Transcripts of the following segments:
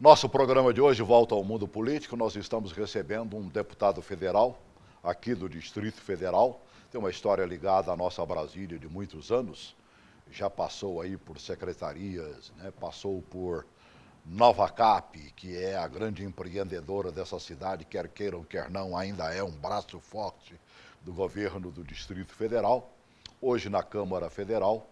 Nosso programa de hoje volta ao mundo político. Nós estamos recebendo um deputado federal aqui do Distrito Federal. Tem uma história ligada à nossa Brasília de muitos anos. Já passou aí por secretarias, né? Passou por Nova Cap, que é a grande empreendedora dessa cidade, quer queiram, quer não, ainda é um braço forte do governo do Distrito Federal. Hoje na Câmara Federal,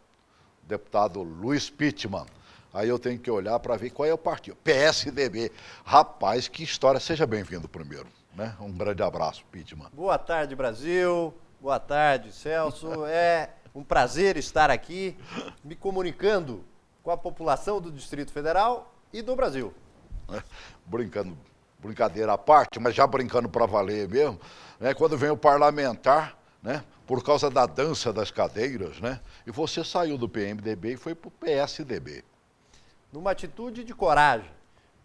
deputado Luiz Pittman. Aí eu tenho que olhar para ver qual é o partido. PSDB. Rapaz, que história. Seja bem-vindo primeiro, né? Um grande abraço, Pittman. Boa tarde, Brasil. Boa tarde, Celso. É um prazer estar aqui me comunicando com a população do Distrito Federal e do Brasil. Brincadeira à parte, mas já brincando para valer mesmo, né? Quando vem o parlamentar, né? Por causa da dança das cadeiras, né? E você saiu do PMDB e foi para o PSDB. Numa atitude de coragem,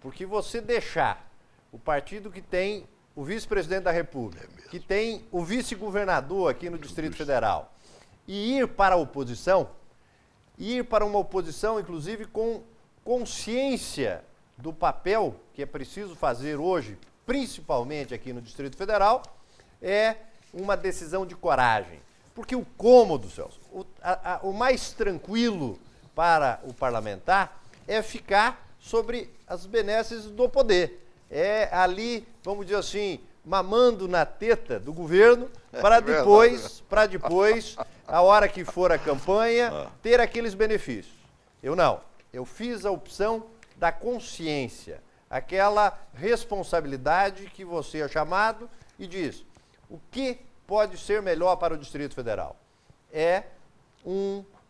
porque você deixar o partido que tem o vice-presidente da República, que tem o vice-governador aqui no Distrito Federal, e ir para a oposição, ir para uma oposição, inclusive, com consciência do papel que é preciso fazer hoje, principalmente aqui no Distrito Federal, é uma decisão de coragem. Porque o cômodo, Celso, o mais tranquilo para o parlamentar é ficar sobre as benesses do poder. É ali, vamos dizer assim, mamando na teta do governo para depois, a hora que for a campanha, ter aqueles benefícios. Eu não. Eu fiz a opção da consciência, aquela responsabilidade que você é chamado e diz: o que pode ser melhor para o Distrito Federal? É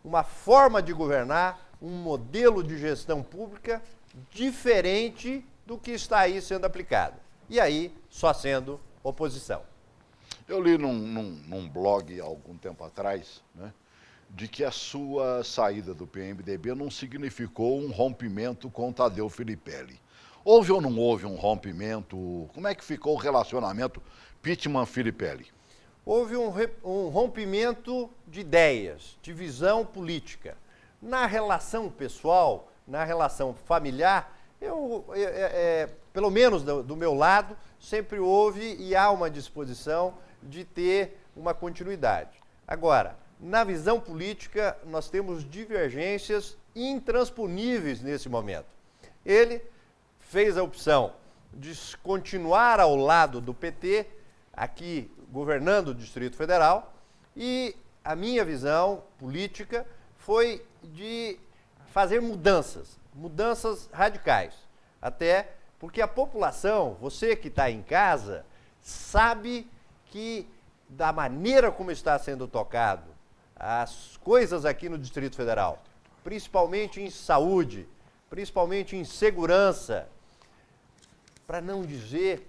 uma forma de governar, um modelo de gestão pública diferente do que está aí sendo aplicado. E aí, só sendo oposição. Eu li num blog há algum tempo atrás, né, de que a sua saída do PMDB não significou um rompimento com o Tadeu Filipelli. Houve ou não houve um rompimento? Como é que ficou o relacionamento Pittman-Filipelli? Houve um rompimento de ideias, de visão política. Na relação pessoal, na relação familiar, pelo menos do meu lado, sempre houve e há uma disposição de ter uma continuidade. Agora, na visão política, nós temos divergências intransponíveis nesse momento. Ele fez a opção de continuar ao lado do PT, aqui governando o Distrito Federal, e a minha visão política foi de fazer mudanças radicais. Até porque a população, você que está em casa, sabe que da maneira como está sendo tocado as coisas aqui no Distrito Federal, principalmente em saúde, principalmente em segurança, para não dizer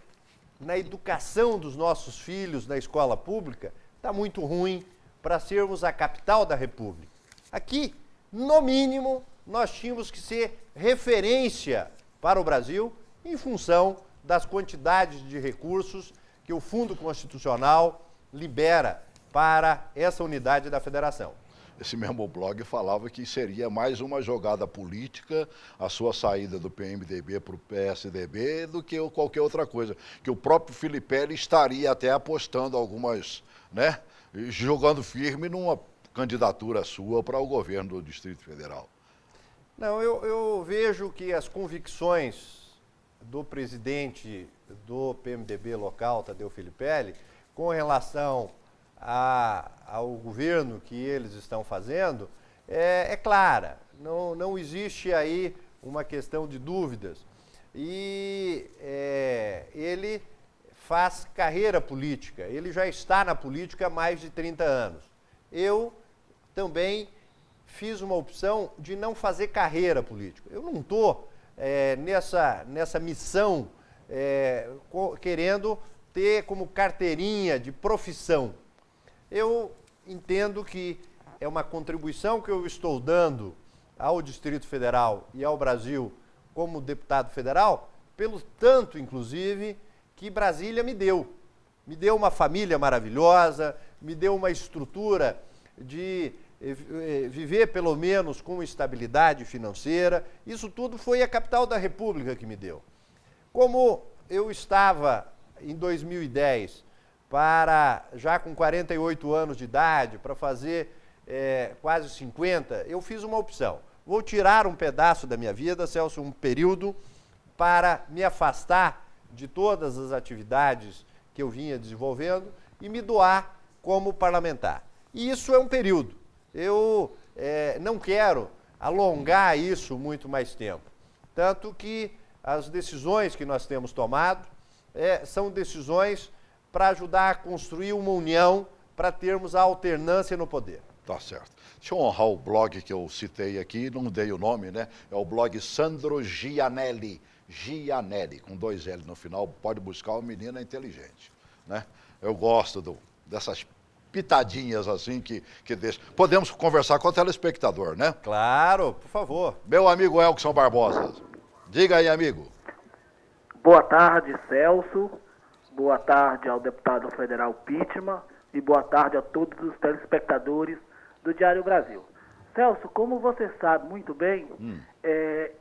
na educação dos nossos filhos na escola pública, está muito ruim para sermos a capital da República. Aqui, no mínimo, nós tínhamos que ser referência para o Brasil em função das quantidades de recursos que o Fundo Constitucional libera para essa unidade da federação. Esse mesmo blog falava que seria mais uma jogada política a sua saída do PMDB para o PSDB do que qualquer outra coisa. Que o próprio Filipelli estaria até apostando algumas, né, jogando firme numa candidatura sua para o governo do Distrito Federal. Não, eu vejo que as convicções do presidente do PMDB local, Tadeu Filipelli, com relação ao governo que eles estão fazendo, é clara. Não existe aí uma questão de dúvidas. E ele faz carreira política, ele já está na política há mais de 30 anos. Eu também fiz uma opção de não fazer carreira política. Eu não estou nessa missão querendo ter como carteirinha de profissão. Eu entendo que é uma contribuição que eu estou dando ao Distrito Federal e ao Brasil como deputado federal, pelo tanto, inclusive, que Brasília me deu. Me deu uma família maravilhosa, me deu uma estrutura de viver pelo menos com estabilidade financeira. Isso tudo foi a capital da República que me deu. Como eu estava em 2010, já com 48 anos de idade, para fazer quase 50, eu fiz uma opção. Vou tirar um pedaço da minha vida, Celso, um período, para me afastar de todas as atividades que eu vinha desenvolvendo e me doar como parlamentar. E isso é um período. Eu não quero alongar isso muito mais tempo. Tanto que as decisões que nós temos tomado são decisões para ajudar a construir uma união, para termos a alternância no poder. Tá certo. Deixa eu honrar o blog que eu citei aqui, não dei o nome, né? É o blog Sandro Gianelli. Gianelli, com 2 L no final, pode buscar, o menino é inteligente, né? Eu gosto dessas pitadinhas assim que deixa. Podemos conversar com o telespectador, né? Claro, por favor. Meu amigo Elkson Barbosa, diga aí, amigo. Boa tarde, Celso. Boa tarde ao deputado federal Pittman e boa tarde a todos os telespectadores do Diário Brasil. Celso, como você sabe muito bem,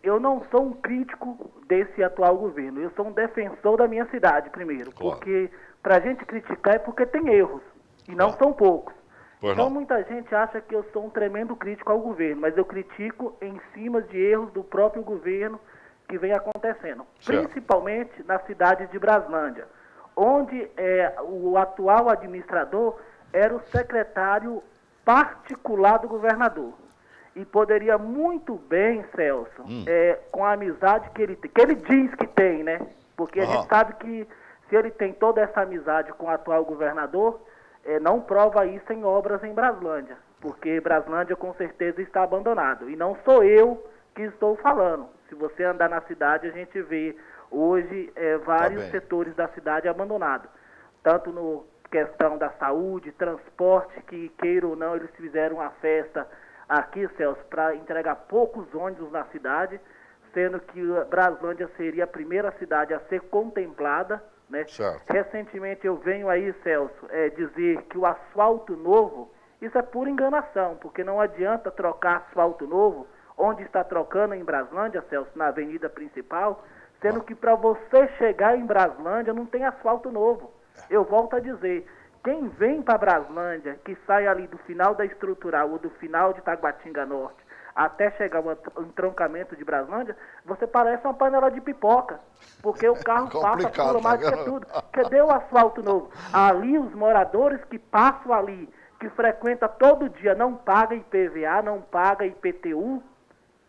eu não sou um crítico desse atual governo. Eu sou um defensor da minha cidade, primeiro. Claro. Porque para a gente criticar é porque tem erros, e não são poucos. Pois Então não. muita gente acha que eu sou um tremendo crítico ao governo, mas eu critico em cima de erros do próprio governo que vem acontecendo. Certo. Principalmente na cidade de Braslândia, onde o atual administrador era o secretário particular do governador. E poderia muito bem, Celso, com a amizade que ele diz que tem, né? Porque a gente sabe que se ele tem toda essa amizade com o atual governador, não prova isso em obras em Braslândia, porque Braslândia com certeza está abandonado. E não sou eu que estou falando. Se você andar na cidade, a gente vê hoje vários setores da cidade abandonados, tanto no questão da saúde, transporte, que queira ou não, eles fizeram uma festa aqui, Celso, para entregar poucos ônibus na cidade, sendo que Braslândia seria a primeira cidade a ser contemplada, né? Certo. Recentemente eu venho aí, Celso, dizer que o asfalto novo, isso é pura enganação, porque não adianta trocar asfalto novo, onde está trocando em Braslândia, Celso, na avenida principal, sendo que para você chegar em Braslândia não tem asfalto novo. Eu volto a dizer, quem vem para Braslândia, que sai ali do final da Estrutural ou do final de Taguatinga Norte, até chegar ao entroncamento de Braslândia, você parece uma panela de pipoca, porque o carro passa por mais do que tudo. Cadê o asfalto novo? Ali, os moradores que passam ali, que frequentam todo dia, não pagam IPVA, não pagam IPTU,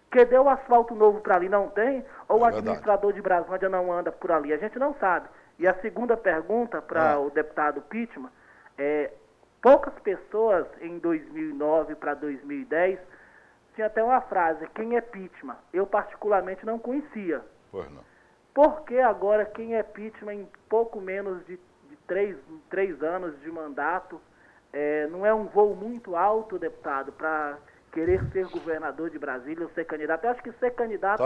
cadê o asfalto novo para ali? Não tem? Ou o administrador de Braslândia não anda por ali? A gente não sabe. E a segunda pergunta para o deputado Pittman, poucas pessoas em 2009 para 2010, tinha até uma frase, quem é Pittman? Eu particularmente não conhecia. Pois não. Por que agora quem é Pittman em pouco menos de 3 anos de mandato, não é um voo muito alto, deputado, para querer ser governador de Brasília ou ser candidato? Eu acho que ser candidato,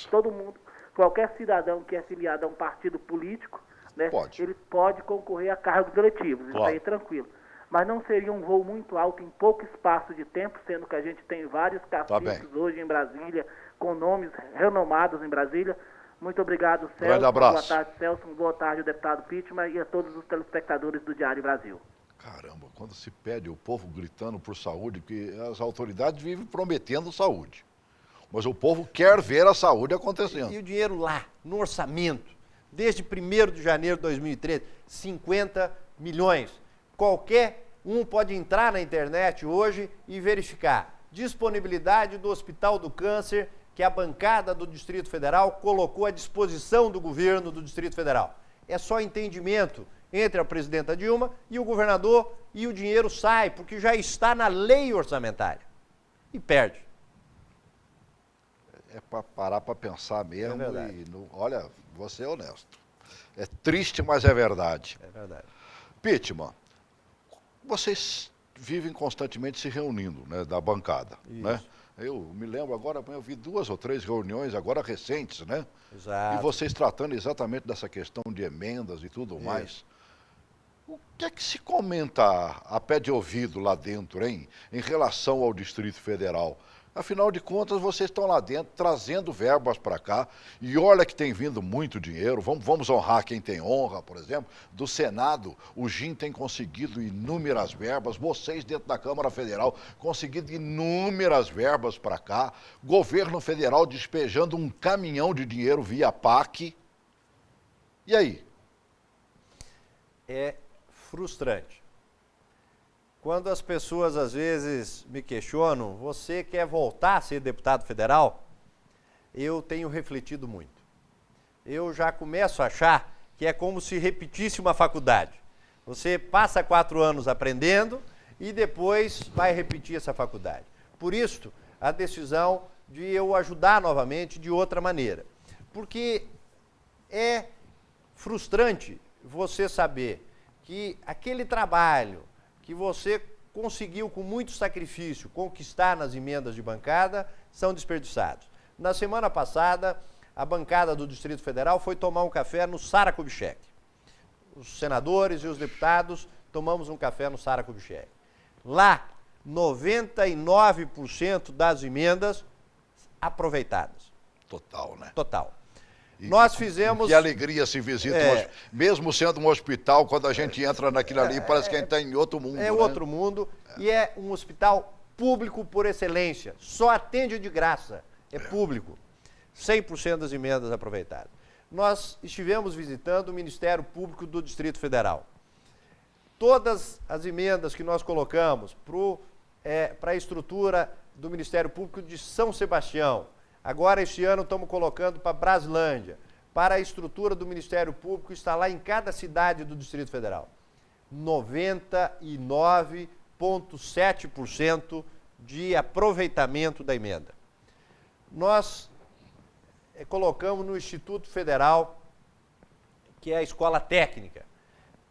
todo mundo, qualquer cidadão que é filiado a um partido político, né, ele pode concorrer a cargos eletivos, isso aí é tranquilo. Mas não seria um voo muito alto em pouco espaço de tempo, sendo que a gente tem vários caciques hoje em Brasília, com nomes renomados em Brasília. Muito obrigado, Celso. Grande abraço. Boa tarde, Celso. Boa tarde, deputado Pittman, e a todos os telespectadores do Diário Brasil. Caramba, quando se pede o povo gritando por saúde, porque as autoridades vivem prometendo saúde. Mas o povo quer ver a saúde acontecendo. E o dinheiro lá, no orçamento, desde 1º de janeiro de 2013, 50 milhões. Qualquer um pode entrar na internet hoje e verificar disponibilidade do Hospital do Câncer, que a bancada do Distrito Federal colocou à disposição do governo do Distrito Federal. É só entendimento entre a presidenta Dilma e o governador, e o dinheiro sai, porque já está na lei orçamentária. E perde. É para parar para pensar mesmo. Olha, vou ser honesto. É triste, mas é verdade. É verdade. Pittman, vocês vivem constantemente se reunindo, né, da bancada, né? Eu me lembro agora, eu vi 2 ou 3 reuniões agora recentes, né? Exato. E vocês tratando exatamente dessa questão de emendas e tudo mais. O que é que se comenta a pé de ouvido lá dentro, hein, em relação ao Distrito Federal? Afinal de contas, vocês estão lá dentro trazendo verbas para cá e olha que tem vindo muito dinheiro. Vamos honrar quem tem honra, por exemplo. Do Senado, o GIM tem conseguido inúmeras verbas, vocês dentro da Câmara Federal conseguido inúmeras verbas para cá. Governo Federal despejando um caminhão de dinheiro via PAC. E aí? É frustrante. Quando as pessoas às vezes me questionam, você quer voltar a ser deputado federal? Eu tenho refletido muito. Eu já começo a achar que é como se repetisse uma faculdade. Você passa 4 anos aprendendo e depois vai repetir essa faculdade. Por isso, a decisão de eu ajudar novamente de outra maneira. Porque é frustrante você saber que aquele trabalho que você conseguiu com muito sacrifício conquistar nas emendas de bancada são desperdiçados. Na semana passada, a bancada do Distrito Federal foi tomar um café no Sara Kubitschek. Os senadores e os deputados tomamos um café no Sara Kubitschek. Lá, 99% das emendas aproveitadas. Total, né? Total. Nós fizemos... Que alegria se visita, mesmo sendo um hospital, quando a gente entra naquilo ali, parece que a gente está em outro mundo. É outro mundo e é um hospital público por excelência. Só atende de graça, é público. 100% das emendas aproveitadas. Nós estivemos visitando o Ministério Público do Distrito Federal. Todas as emendas que nós colocamos para a estrutura do Ministério Público de São Sebastião, agora, este ano, estamos colocando para Braslândia, para a estrutura do Ministério Público, está lá em cada cidade do Distrito Federal. 99,7% de aproveitamento da emenda. Nós colocamos no Instituto Federal, que é a escola técnica,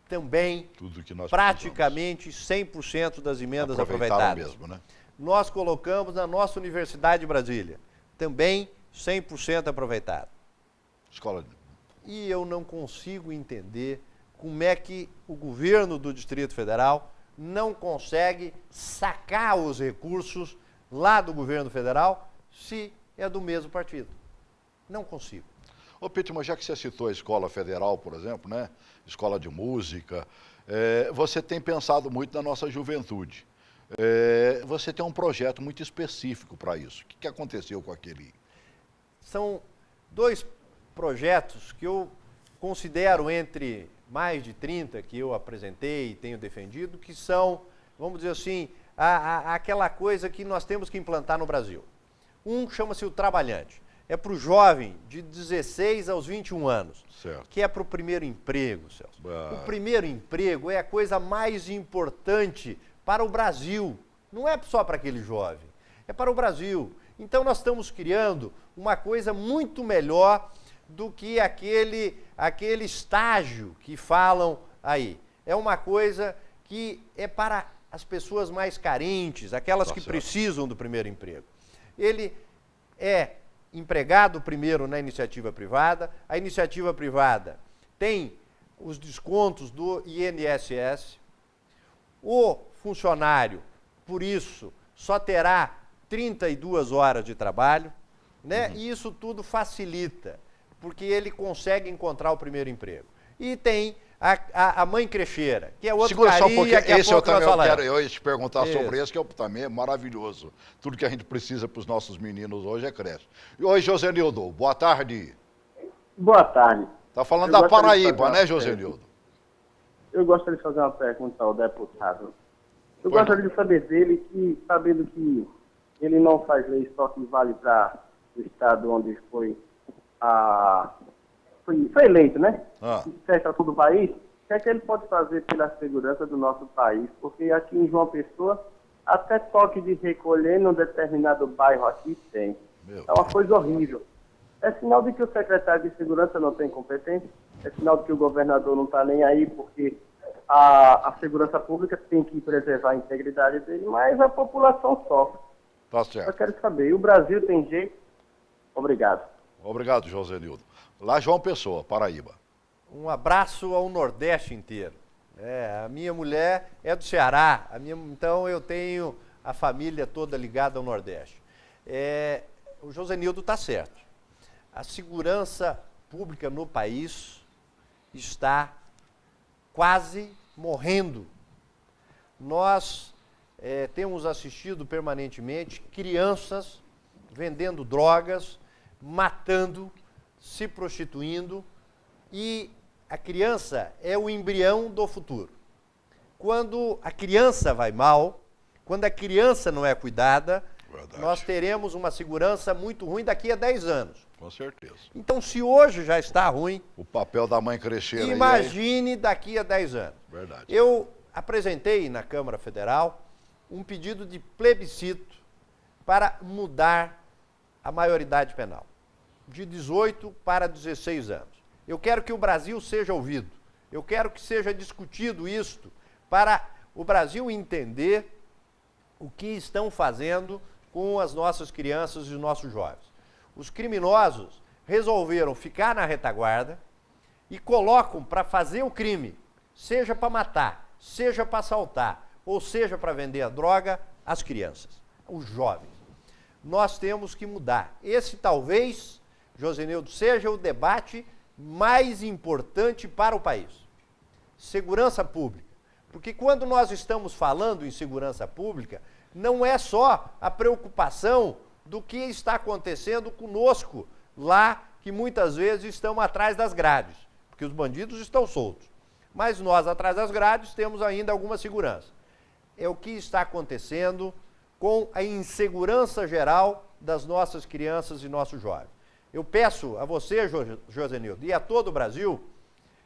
também tudo que nós praticamente 100% das emendas aproveitadas. Mesmo, né? Nós colocamos na nossa Universidade de Brasília, também 100% aproveitado. Escola. E eu não consigo entender como é que o governo do Distrito Federal não consegue sacar os recursos lá do governo federal se é do mesmo partido. Não consigo. Ô, Pittman, já que você citou a escola federal, por exemplo, né? Escola de música, você tem pensado muito na nossa juventude. Você tem um projeto muito específico para isso. O que aconteceu com aquele? São 2 projetos que eu considero entre mais de 30 que eu apresentei e tenho defendido, que são, vamos dizer assim, aquela coisa que nós temos que implantar no Brasil. Um chama-se o Trabalhante. É para o jovem de 16 aos 21 anos, certo, que é para o primeiro emprego, Celso. O primeiro emprego é a coisa mais importante para o Brasil. Não é só para aquele jovem, é para o Brasil. Então nós estamos criando uma coisa muito melhor do que aquele estágio que falam aí. É uma coisa que é para as pessoas mais carentes, aquelas que precisam do primeiro emprego. Ele é empregado primeiro na iniciativa privada, a iniciativa privada tem os descontos do INSS, o funcionário, por isso, só terá 32 horas de trabalho, né? E isso tudo facilita, porque ele consegue encontrar o primeiro emprego. E tem a mãe crecheira, que é outro carinha que esse eu também quero te perguntar sobre esse, que também é maravilhoso. Tudo que a gente precisa para os nossos meninos hoje é creche. E oi, Josenildo, boa tarde. Boa tarde. Tá falando da Paraíba, né, Josenildo? Eu gostaria de fazer uma pergunta ao deputado. Eu gostaria de saber dele, que, sabendo que ele não faz lei só que vale para o estado onde foi eleito, né? Fecha todo o país. O que é que ele pode fazer pela segurança do nosso país? Porque aqui em João Pessoa, até toque de recolher num determinado bairro aqui tem. É uma coisa horrível. É sinal de que o secretário de segurança não tem competência, é sinal de que o governador não está nem aí, porque a segurança pública tem que preservar a integridade dele, mas a população sofre. Tá certo. Eu quero saber, e o Brasil tem jeito? Obrigado. Obrigado, Josenildo. Lá João Pessoa, Paraíba. Um abraço ao Nordeste inteiro. A minha mulher é do Ceará, então eu tenho a família toda ligada ao Nordeste. O Josenildo está certo. A segurança pública no país está quase morrendo. Nós temos assistido permanentemente crianças vendendo drogas, matando, se prostituindo, e a criança é o embrião do futuro. Quando a criança vai mal, quando a criança não é cuidada, Verdade. Nós teremos uma segurança muito ruim daqui a 10 anos. Com certeza. Então, se hoje já está ruim, O papel da mãe crescer aí. imagine daqui a 10 anos. Verdade. Eu apresentei na Câmara Federal um pedido de plebiscito para mudar a maioridade penal, de 18 para 16 anos. Eu quero que o Brasil seja ouvido. Eu quero que seja discutido isto para o Brasil entender o que estão fazendo com as nossas crianças e os nossos jovens. Os criminosos resolveram ficar na retaguarda e colocam para fazer o crime, seja para matar, seja para assaltar, ou seja para vender a droga, as crianças, os jovens. Nós temos que mudar. Esse talvez, Josenildo, seja o debate mais importante para o país. Segurança pública. Porque quando nós estamos falando em segurança pública, não é só a preocupação do que está acontecendo conosco lá, que muitas vezes estão atrás das grades, porque os bandidos estão soltos. Mas nós, atrás das grades, temos ainda alguma segurança. É o que está acontecendo com a insegurança geral das nossas crianças e nossos jovens. Eu peço a você, Josenildo, e a todo o Brasil,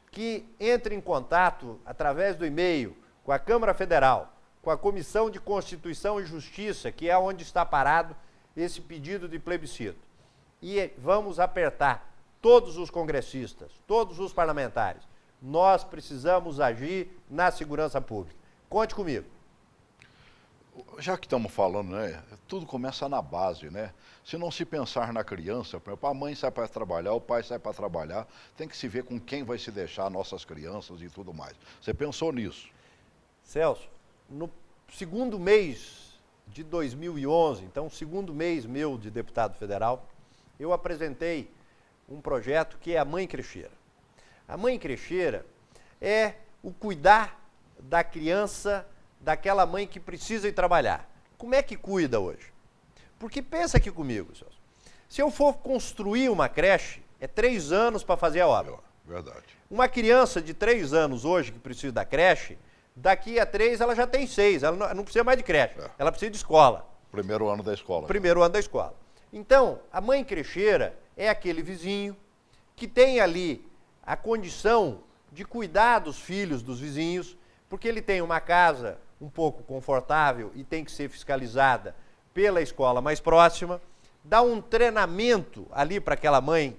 que entre em contato através do e-mail com a Câmara Federal, com a Comissão de Constituição e Justiça, que é onde está parado esse pedido de plebiscito. E vamos apertar todos os congressistas, todos os parlamentares. Nós precisamos agir na segurança pública. Conte comigo. Já que estamos falando, né? Tudo começa na base, né? Se não se pensar na criança, por exemplo, a mãe sai para trabalhar, o pai sai para trabalhar, tem que se ver com quem vai se deixar nossas crianças e tudo mais. Você pensou nisso? Celso, no segundo mês de 2011, então segundo mês meu de deputado federal, eu apresentei um projeto que é a Mãe Crecheira. A Mãe Crecheira é o cuidar da criança, daquela mãe que precisa ir trabalhar. Como é que cuida hoje? Porque pensa aqui comigo, Celso. Se eu for construir uma creche, é 3 anos para fazer a obra. Verdade. Uma criança de 3 anos hoje que precisa da creche, daqui a 3 ela já tem 6, ela não precisa mais de creche, ela precisa de escola. Primeiro ano da escola. Primeiro ano da escola. Então, a mãe crecheira é aquele vizinho que tem ali a condição de cuidar dos filhos dos vizinhos, porque ele tem uma casa um pouco confortável e tem que ser fiscalizada pela escola mais próxima, dá um treinamento ali para aquela mãe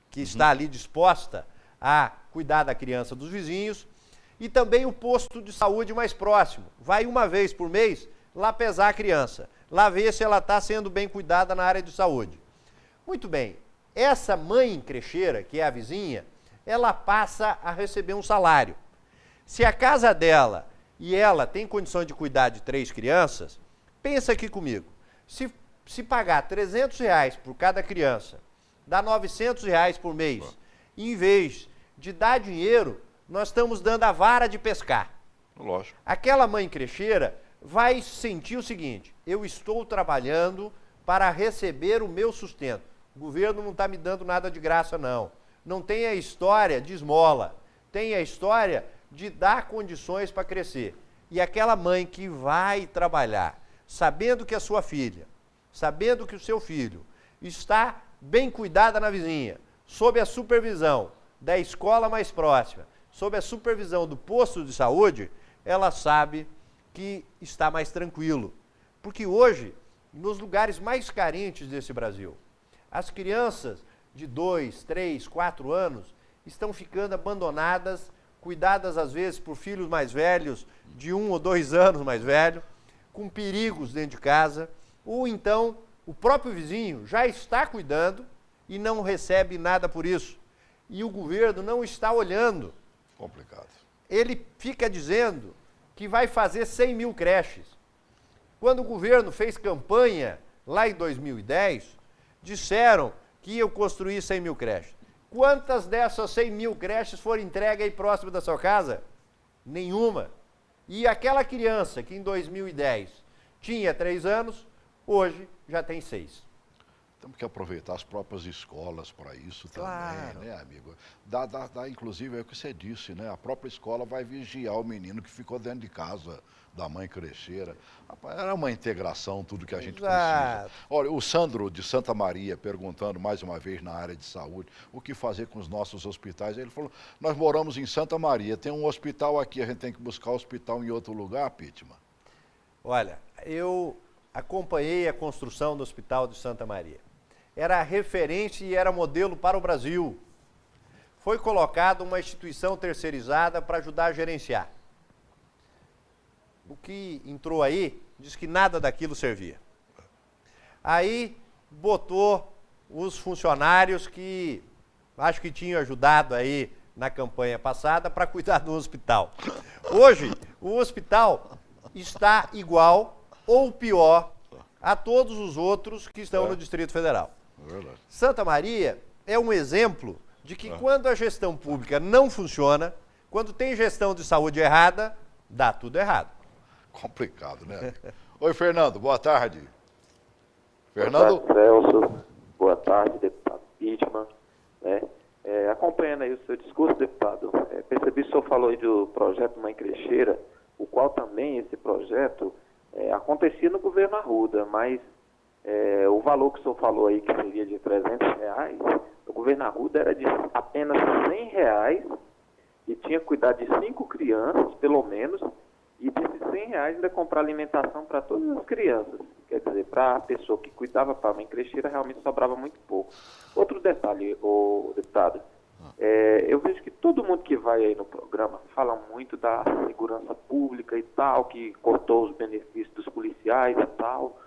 que está ali disposta a cuidar da criança dos vizinhos, e também o posto de saúde mais próximo. Vai uma vez por mês lá pesar a criança, lá ver se ela está sendo bem cuidada na área de saúde. Muito bem, essa mãe crecheira, que é a vizinha, ela passa a receber um salário. Se a casa dela e ela tem condição de cuidar de 3 crianças, pensa aqui comigo, se pagar R$300 por cada criança, dá R$900 por mês, em vez de dar dinheiro, nós estamos dando a vara de pescar. Lógico. Aquela mãe crecheira vai sentir o seguinte, eu estou trabalhando para receber o meu sustento. O governo não está me dando nada de graça, não. Não tem a história de esmola, tem a história de dar condições para crescer. E aquela mãe que vai trabalhar, sabendo que a sua filha, sabendo que o seu filho está bem cuidada na vizinha, sob a supervisão da escola mais próxima, sob a supervisão do posto de saúde, ela sabe que está mais tranquilo. Porque hoje, nos lugares mais carentes desse Brasil, as crianças de 2, 3, 4 anos estão ficando abandonadas, cuidadas às vezes por filhos mais velhos, de 1 ou 2 anos mais velho, com perigos dentro de casa, ou então o próprio vizinho já está cuidando e não recebe nada por isso. E o governo não está olhando. Complicado. ele fica dizendo que vai fazer 100 mil creches. Quando o governo fez campanha, lá em 2010, disseram que iam construir 100 mil creches. Quantas dessas 100 mil creches foram entregues aí próximo da sua casa? Nenhuma. E aquela criança que em 2010 tinha 3 anos, hoje já tem 6. Temos que aproveitar as próprias escolas para isso Claro. também, né, amigo? Inclusive, é o que você disse, né? A própria escola vai vigiar o menino que ficou dentro de casa da mãe crecheira. Rapaz, era uma integração, tudo que a gente precisa. Olha, o Sandro de Santa Maria perguntando mais uma vez na área de saúde, o que fazer com os nossos hospitais. Ele falou, nós moramos em Santa Maria, tem um hospital aqui, a gente tem que buscar hospital em outro lugar, Pittman? Olha, eu acompanhei a construção do Hospital de Santa Maria. Era referência e era modelo para o Brasil. Foi colocada uma instituição terceirizada para ajudar a gerenciar. O que entrou aí, diz que nada daquilo servia. Aí botou os funcionários que acho que tinham ajudado aí na campanha passada para cuidar do hospital. Hoje, o hospital está igual ou pior a todos os outros que estão no Distrito Federal. Verdade. Santa Maria é um exemplo de que quando a gestão pública não funciona, quando tem gestão de saúde errada, dá tudo errado. Complicado, né? Oi, Fernando, boa tarde. Fernando? Boa tarde, Celso. Boa tarde, deputado Pittman. Acompanhando aí o seu discurso, deputado, percebi que o senhor falou aí do projeto Mãe Crecheira, o qual também esse projeto acontecia no governo Arruda, mas o valor que o senhor falou aí, que seria de R$300, o governo Arruda era de apenas R$100 e tinha que cuidar de 5 crianças, pelo menos, e desses R$100 ainda comprar alimentação para todas as crianças. Quer dizer, para a pessoa que cuidava para a mãe crecheira, realmente sobrava muito pouco. Outro detalhe, deputado, eu vejo que todo mundo que vai aí no programa fala muito da segurança pública e tal, que cortou os benefícios dos policiais e tal.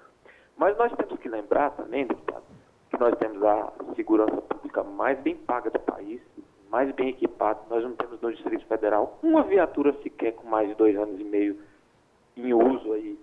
Mas nós temos que lembrar também, deputado, que nós temos a segurança pública mais bem paga do país, mais bem equipada. Nós não temos no Distrito Federal uma viatura sequer com mais de 2 anos e meio em uso aí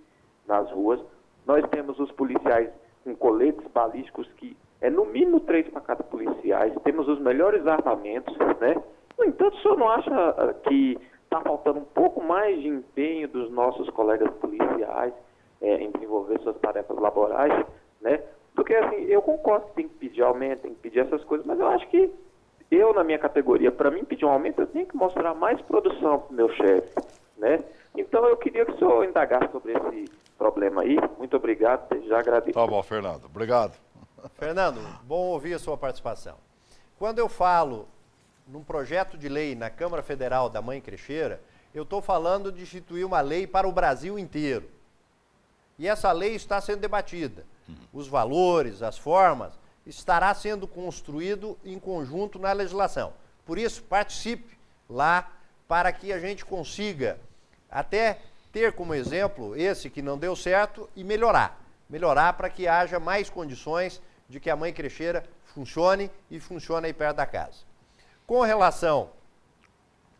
nas ruas. Nós temos os policiais com coletes balísticos que é no mínimo 3 para cada policiais. Temos os melhores armamentos, né? No entanto, o senhor não acha que está faltando um pouco mais de empenho dos nossos colegas policiais em desenvolver suas tarefas laborais, né? Porque, assim, eu concordo que tem que pedir aumento, tem que pedir essas coisas, mas eu acho que eu, na minha categoria, para mim pedir um aumento, eu tenho que mostrar mais produção para o meu chefe, né? Então, eu queria que o senhor indagasse sobre esse problema aí. Muito obrigado, já agradeço. Tá bom, Fernando. Obrigado. Fernando, bom ouvir a sua participação. Quando eu falo num projeto de lei na Câmara Federal da Mãe Crecheira, eu estou falando de instituir uma lei para o Brasil inteiro. E essa lei está sendo debatida. Os valores, as formas, estará sendo construído em conjunto na legislação. Por isso, participe lá para que a gente consiga até ter como exemplo esse que não deu certo e melhorar. Melhorar para que haja mais condições de que a mãe crecheira funcione e funcione aí perto da casa. Com relação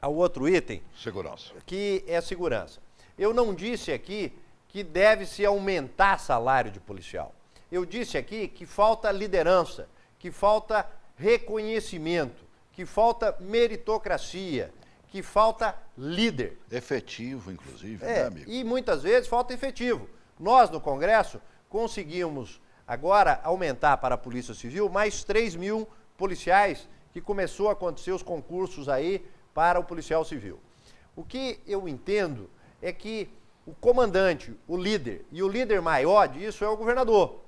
ao outro item, segurança, que é segurança. Eu não disse aqui que deve-se aumentar salário de policial. Eu disse aqui que falta liderança, que falta reconhecimento, que falta meritocracia, que falta líder. Efetivo, inclusive, né, amigo? E muitas vezes falta efetivo. Nós, no Congresso, conseguimos agora aumentar para a Polícia Civil mais 3 mil policiais, que começou a acontecer os concursos aí para o policial civil. O que eu entendo é que o comandante, o líder, e o líder maior disso é o governador.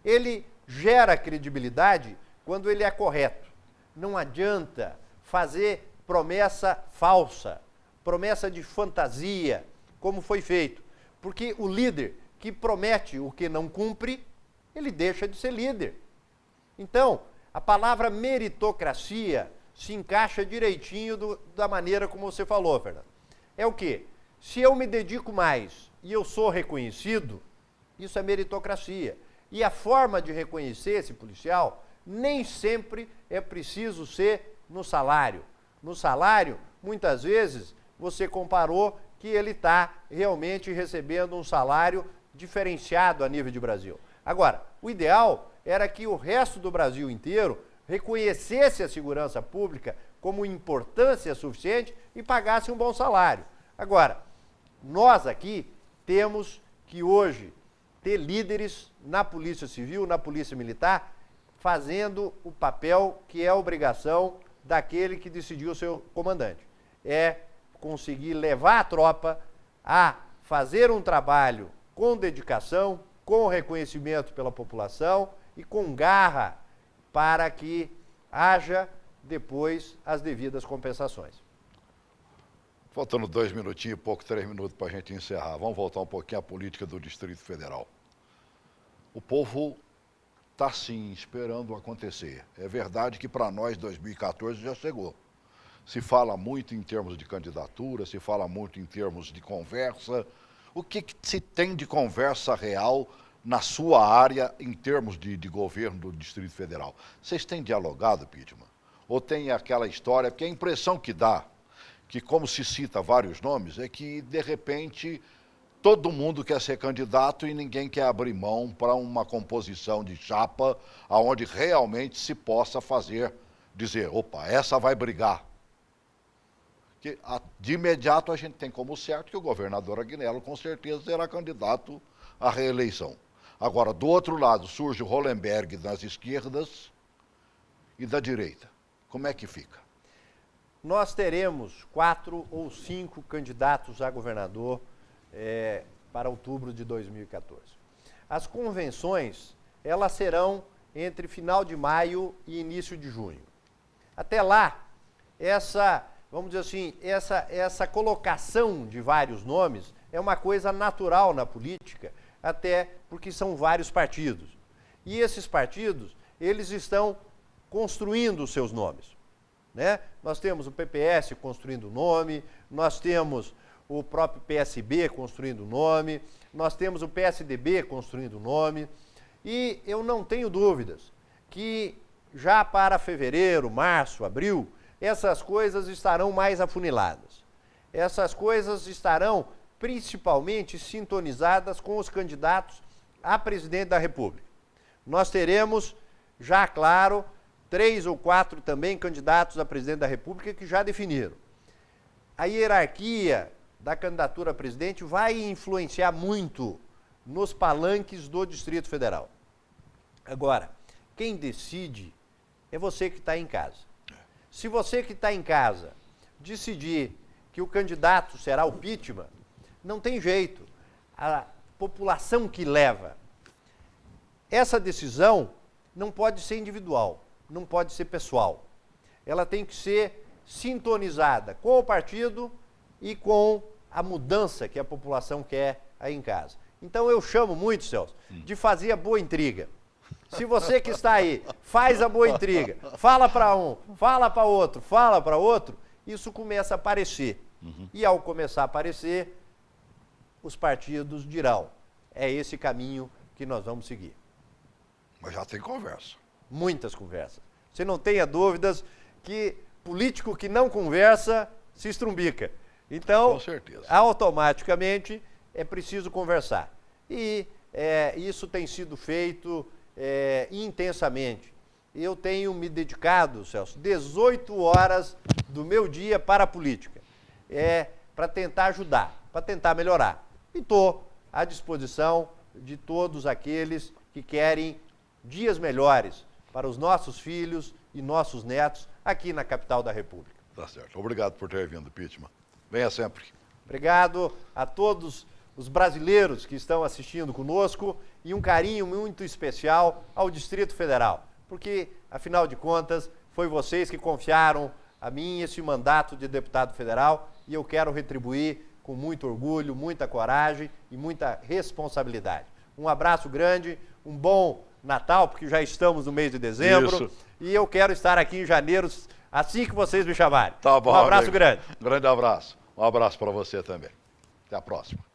Ele gera credibilidade quando ele é correto. Não adianta fazer promessa falsa, promessa de fantasia, como foi feito. Porque o líder que promete o que não cumpre, ele deixa de ser líder. Então, a palavra meritocracia se encaixa direitinho da maneira como você falou, Fernando. É o quê? Se eu me dedico mais e eu sou reconhecido, isso é meritocracia. E a forma de reconhecer esse policial nem sempre é preciso ser no salário. No salário, muitas vezes, você comparou que ele está realmente recebendo um salário diferenciado a nível de Brasil. Agora, o ideal era que o resto do Brasil inteiro reconhecesse a segurança pública como importância suficiente e pagasse um bom salário. Agora, nós aqui temos que hoje ter líderes na Polícia Civil, na Polícia Militar, fazendo o papel que é a obrigação daquele que decidiu ser o comandante. É conseguir levar a tropa a fazer um trabalho com dedicação, com reconhecimento pela população e com garra para que haja depois as devidas compensações. Faltando 2 minutinhos, pouco, 3 minutos para a gente encerrar. Vamos voltar um pouquinho à política do Distrito Federal. O povo está sim esperando acontecer. É verdade que para nós 2014 já chegou. Se fala muito em termos de candidatura, se fala muito em termos de conversa. O que se tem de conversa real na sua área em termos de governo do Distrito Federal? Vocês têm dialogado, Pittman? Ou tem aquela história, porque a impressão que dá, que como se cita vários nomes, é que de repente todo mundo quer ser candidato e ninguém quer abrir mão para uma composição de chapa onde realmente se possa fazer, dizer, opa, essa vai brigar. Que de imediato a gente tem como certo que o governador Agnello com certeza será candidato à reeleição. Agora, do outro lado, surge o Hollenberg das esquerdas e da direita. Como é que fica? Nós teremos 4 ou 5 candidatos a governador para outubro de 2014. As convenções, elas serão entre final de maio e início de junho. Até lá, vamos dizer assim, essa colocação de vários nomes é uma coisa natural na política, até porque são vários partidos. E esses partidos, eles estão construindo os seus nomes, né? Nós temos o PPS construindo o nome, nós temos o próprio PSB construindo o nome, nós temos o PSDB construindo o nome, e eu não tenho dúvidas que já para fevereiro, março, abril, essas coisas estarão mais afuniladas. Essas coisas estarão principalmente sintonizadas com os candidatos a presidente da República. Nós teremos, já claro, 3 ou 4 também candidatos a presidente da República que já definiram. A hierarquia da candidatura a presidente vai influenciar muito nos palanques do Distrito Federal. Agora, quem decide é você que está em casa. Se você que está em casa decidir que o candidato será o Pittman, não tem jeito. A população que leva. Essa decisão não pode ser individual, não pode ser pessoal. Ela tem que ser sintonizada com o partido e com a mudança que a população quer aí em casa. Então eu chamo muito, Celso, de fazer a boa intriga. Se você que está aí faz a boa intriga, fala para um, fala para outro, isso começa a aparecer. E ao começar a aparecer, os partidos dirão, é esse caminho que nós vamos seguir. Mas já tem conversa. Muitas conversas. Você não tenha dúvidas que político que não conversa se estrumbica. Então, com certeza, automaticamente é preciso conversar. E isso tem sido feito intensamente. Eu tenho me dedicado, Celso, 18 horas do meu dia para a política. Para tentar ajudar, para tentar melhorar. E estou à disposição de todos aqueles que querem dias melhores para os nossos filhos e nossos netos aqui na capital da República. Tá certo. Obrigado por ter vindo, Pittman. Venha sempre. Obrigado a todos os brasileiros que estão assistindo conosco e um carinho muito especial ao Distrito Federal, porque, afinal de contas, foi vocês que confiaram a mim esse mandato de deputado federal e eu quero retribuir com muito orgulho, muita coragem e muita responsabilidade. Um abraço grande, um bom Natal, porque já estamos no mês de dezembro. Isso. E eu quero estar aqui em janeiro, assim que vocês me chamarem. Tá bom, um abraço amigo. grande. Grande abraço. Um abraço para você também. Até a próxima.